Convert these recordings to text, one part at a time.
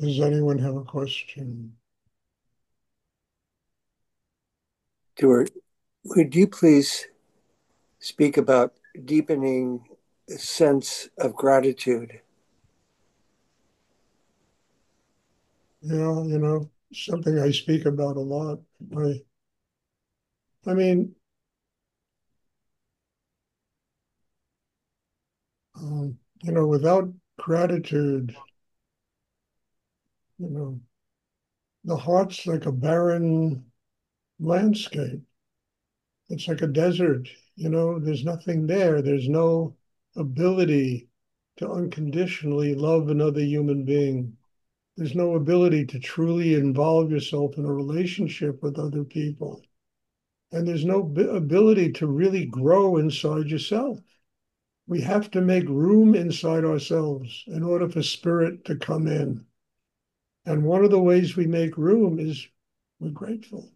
Does anyone have a question? Stuart, would you please speak about deepening the sense of gratitude? Yeah, something I speak about a lot. I, I mean, without gratitude, you know, the heart's like a barren landscape. It's like a desert, there's nothing there. There's no ability to unconditionally love another human being. There's no ability to truly involve yourself in a relationship with other people. And there's no ability to really grow inside yourself. We have to make room inside ourselves in order for spirit to come in. And one of the ways we make room is we're grateful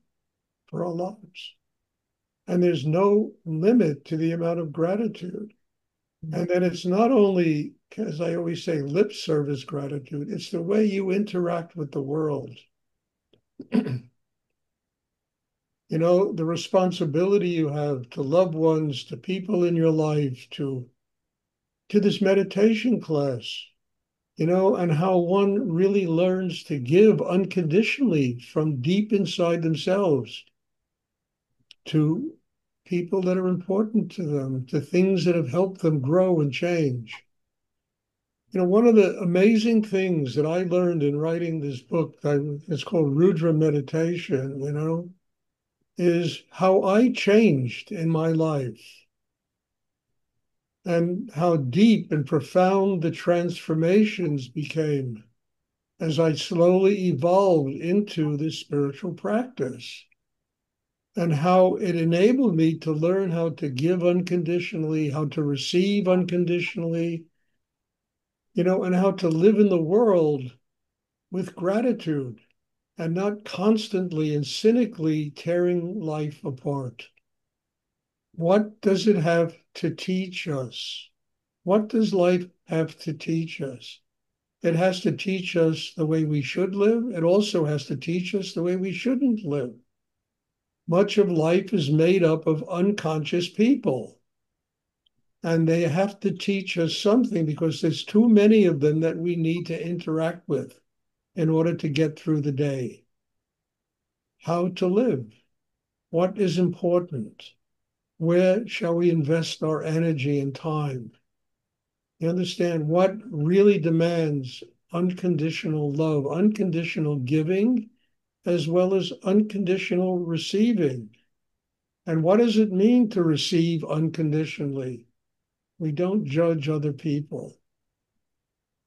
for our lives. And there's no limit to the amount of gratitude. And then it's not only, as I always say, lip service gratitude, it's the way you interact with the world. The responsibility you have to loved ones, to people in your life, to this meditation class, and how one really learns to give unconditionally from deep inside themselves to people that are important to them, to things that have helped them grow and change. One of the amazing things that I learned in writing this book, it's called Rudra Meditation, is how I changed in my life and how deep and profound the transformations became as I slowly evolved into this spiritual practice, and how it enabled me to learn how to give unconditionally, how to receive unconditionally, and how to live in the world with gratitude and not constantly and cynically tearing life apart. What does it have to teach us? What does life have to teach us? It has to teach us the way we should live. It also has to teach us the way we shouldn't live. Much of life is made up of unconscious people, and they have to teach us something because there's too many of them that we need to interact with in order to get through the day. How to live, what is important, where shall we invest our energy and time? You understand what really demands unconditional love, unconditional giving, as well as unconditional receiving. And what does it mean to receive unconditionally? We don't judge other people.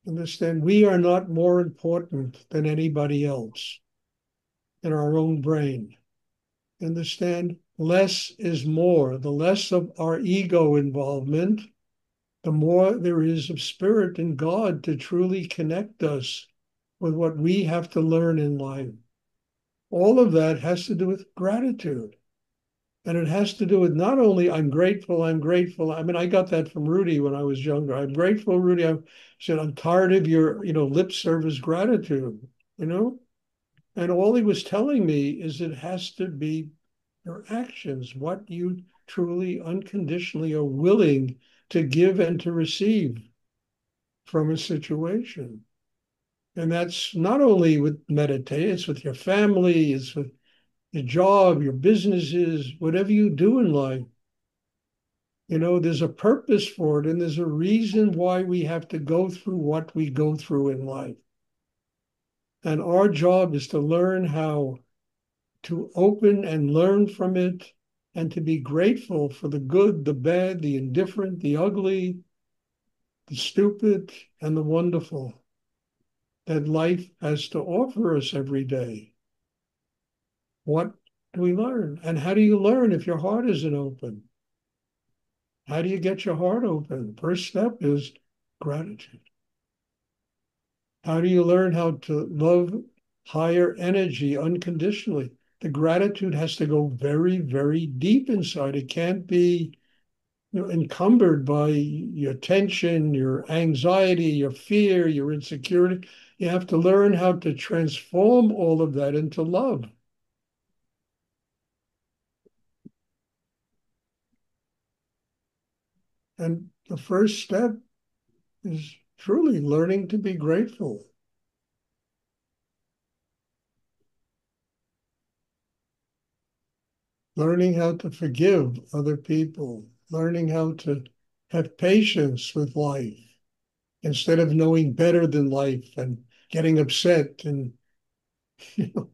Understand, we are not more important than anybody else in our own brain. Understand, less is more. The less of our ego involvement, the more there is of spirit and God to truly connect us with what we have to learn in life. All of that has to do with gratitude. And it has to do with not only I'm grateful, I'm grateful. I mean, I got that from Rudy when I was younger. I'm grateful, Rudy. I said, I'm tired of your, lip service gratitude, you know? And all he was telling me is it has to be your actions, what you truly unconditionally are willing to give and to receive from a situation. And that's not only with meditation, it's with your family, it's with your job, your businesses, whatever you do in life. There's a purpose for it, and there's a reason why we have to go through what we go through in life. And our job is to learn how to open and learn from it and to be grateful for the good, the bad, the indifferent, the ugly, the stupid, and the wonderful that life has to offer us every day. What do we learn? And how do you learn if your heart isn't open? How do you get your heart open? First step is gratitude. How do you learn how to love higher energy unconditionally? The gratitude has to go very, very deep inside. It can't be encumbered by your tension, your anxiety, your fear, your insecurity. You have to learn how to transform all of that into love. And the first step is truly learning to be grateful. Learning how to forgive other people, learning how to have patience with life instead of knowing better than life and getting upset and you know,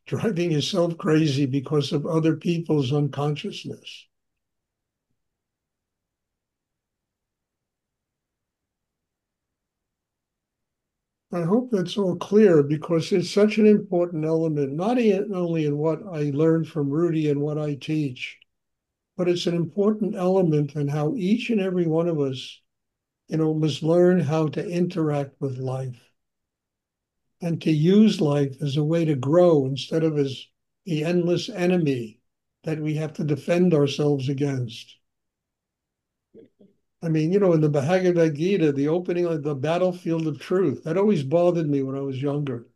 driving yourself crazy because of other people's unconsciousness. I hope that's all clear because it's such an important element, not only in what I learned from Rudy and what I teach, but it's an important element in how each and every one of us, must learn how to interact with life and to use life as a way to grow instead of as the endless enemy that we have to defend ourselves against. I mean, in the Bhagavad Gita, the opening of the battlefield of truth, that always bothered me when I was younger.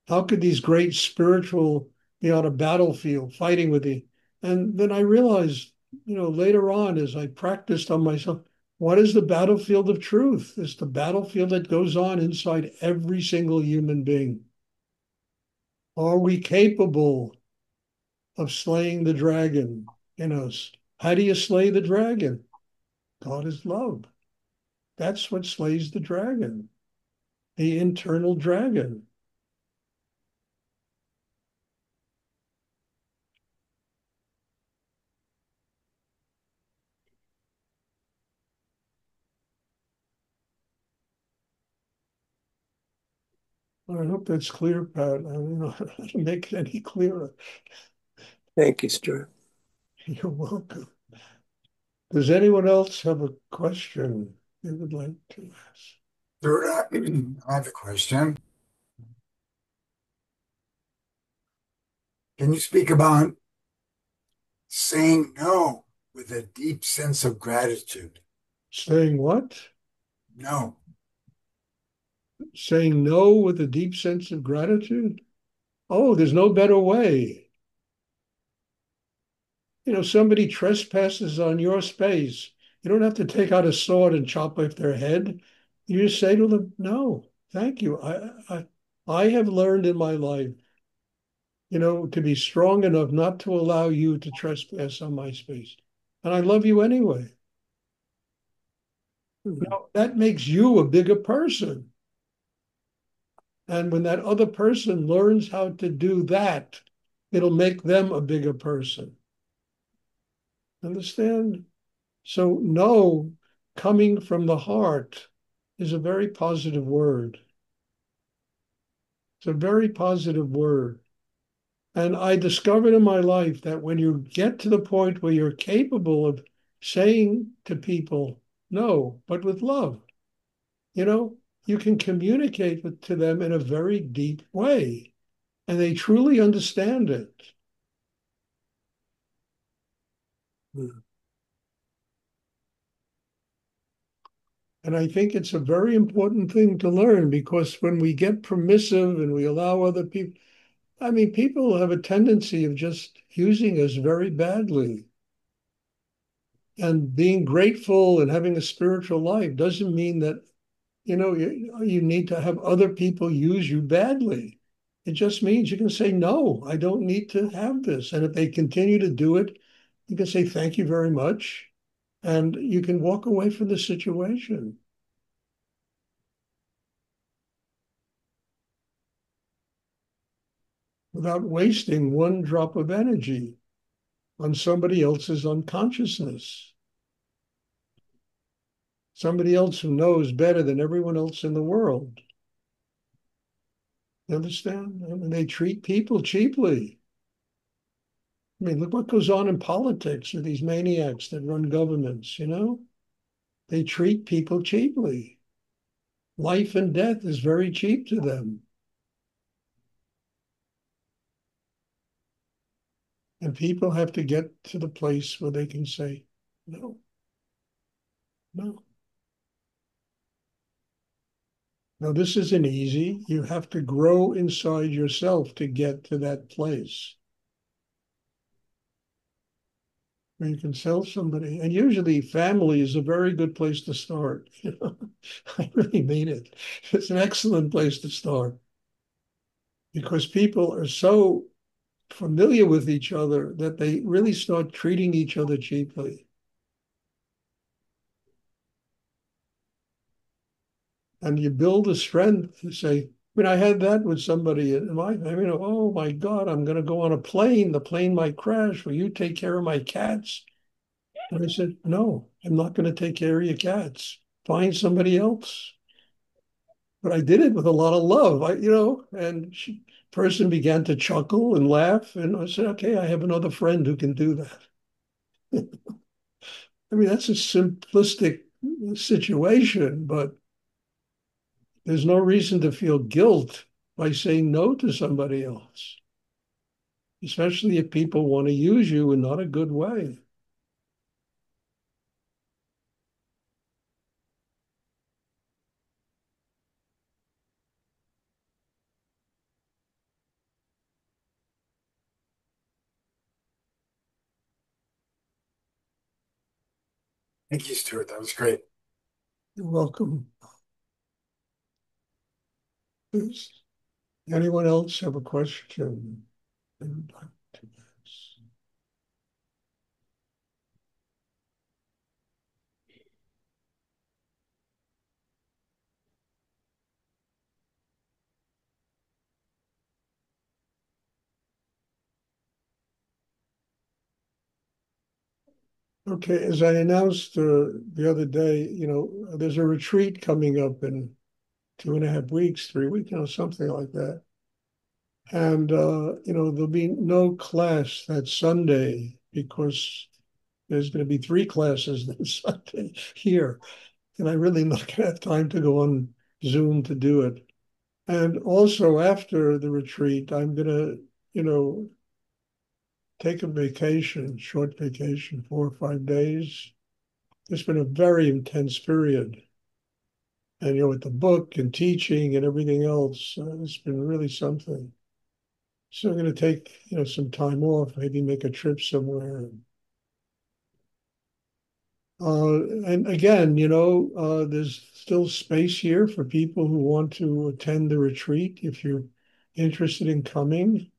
How could these great spiritual be on a battlefield fighting with you? And then I realized, later on as I practiced on myself, what is the battlefield of truth? It's the battlefield that goes on inside every single human being. Are we capable of slaying the dragon in us? How do you slay the dragon? God is love. That's what slays the dragon, the internal dragon. I hope that's clear, Pat. I don't know how to make it any clearer. Thank you, Stuart. You're welcome. Does anyone else have a question they would like to ask? Stuart, I have a question. Can you speak about saying no with a deep sense of gratitude? Saying what? No. Saying no with a deep sense of gratitude? Oh, there's no better way. Somebody trespasses on your space. You don't have to take out a sword and chop off their head. You just say to them, no, thank you. I have learned in my life, to be strong enough not to allow you to trespass on my space. And I love you anyway. Now, that makes you a bigger person. And when that other person learns how to do that, it'll make them a bigger person. Understand? So, no, coming from the heart is a very positive word. It's a very positive word. And I discovered in my life that when you get to the point where you're capable of saying to people, no, but with love, you can communicate to them in a very deep way, and they truly understand it. And I think it's a very important thing to learn because when we get permissive and we allow other people, I mean, people have a tendency of just using us very badly. And being grateful and having a spiritual life doesn't mean that, you need to have other people use you badly. It just means you can say, no, I don't need to have this. And if they continue to do it, you can say, thank you very much. And you can walk away from the situation without wasting one drop of energy on somebody else's unconsciousness. Somebody else who knows better than everyone else in the world. You understand? I mean, they treat people cheaply. I mean, look what goes on in politics with these maniacs that run governments, They treat people cheaply. Life and death is very cheap to them. And people have to get to the place where they can say, no, no. Now, this isn't easy. You have to grow inside yourself to get to that place where you can tell somebody. And usually, family is a very good place to start. I really mean it. It's an excellent place to start because people are so familiar with each other that they really start treating each other cheaply. And you build a strength to say, I had that with somebody in oh my God, I'm going to go on a plane. The plane might crash. Will you take care of my cats? And I said, no, I'm not going to take care of your cats. Find somebody else. But I did it with a lot of love, and person began to chuckle and laugh. And I said, okay, I have another friend who can do that. That's a simplistic situation, but there's no reason to feel guilt by saying no to somebody else, especially if people want to use you in not a good way. Thank you, Stuart. That was great. You're welcome. Does anyone else have a question they would like to ask? Okay, as I announced the other day, there's a retreat coming up in 2.5 weeks, 3 weeks, something like that. And, there'll be no class that Sunday because there's going to be 3 classes that Sunday here. And I really not going to have time to go on Zoom to do it. And also after the retreat, I'm going to, take a vacation, short vacation, 4 or 5 days. It's been a very intense period. And, with the book and teaching and everything else, it's been really something. So I'm going to take, some time off, maybe make a trip somewhere. And again, there's still space here for people who want to attend the retreat. If you're interested in coming,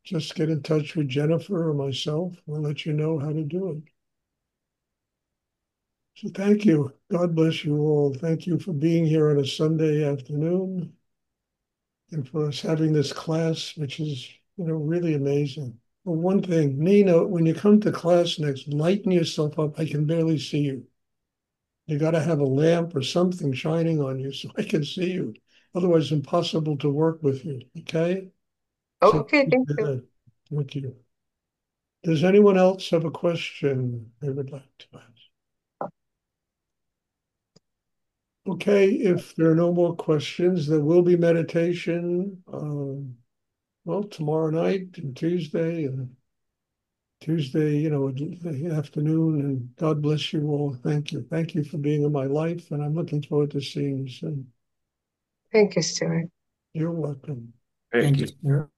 just get in touch with Jennifer or myself. We'll let you know how to do it. So thank you. God bless you all. Thank you for being here on a Sunday afternoon and for us having this class, which is, really amazing. Well, one thing, Nina, when you come to class next, lighten yourself up. I can barely see you. You got to have a lamp or something shining on you so I can see you. Otherwise, it's impossible to work with you. Okay? So, Okay, thank you. thank you. Does anyone else have a question they would like to ask? Okay, if there are no more questions, there will be meditation. Tomorrow night and Tuesday, the afternoon. And God bless you all. Thank you. Thank you for being in my life. And I'm looking forward to seeing you soon. Thank you, Stuart. You're welcome. Thank you, Stuart.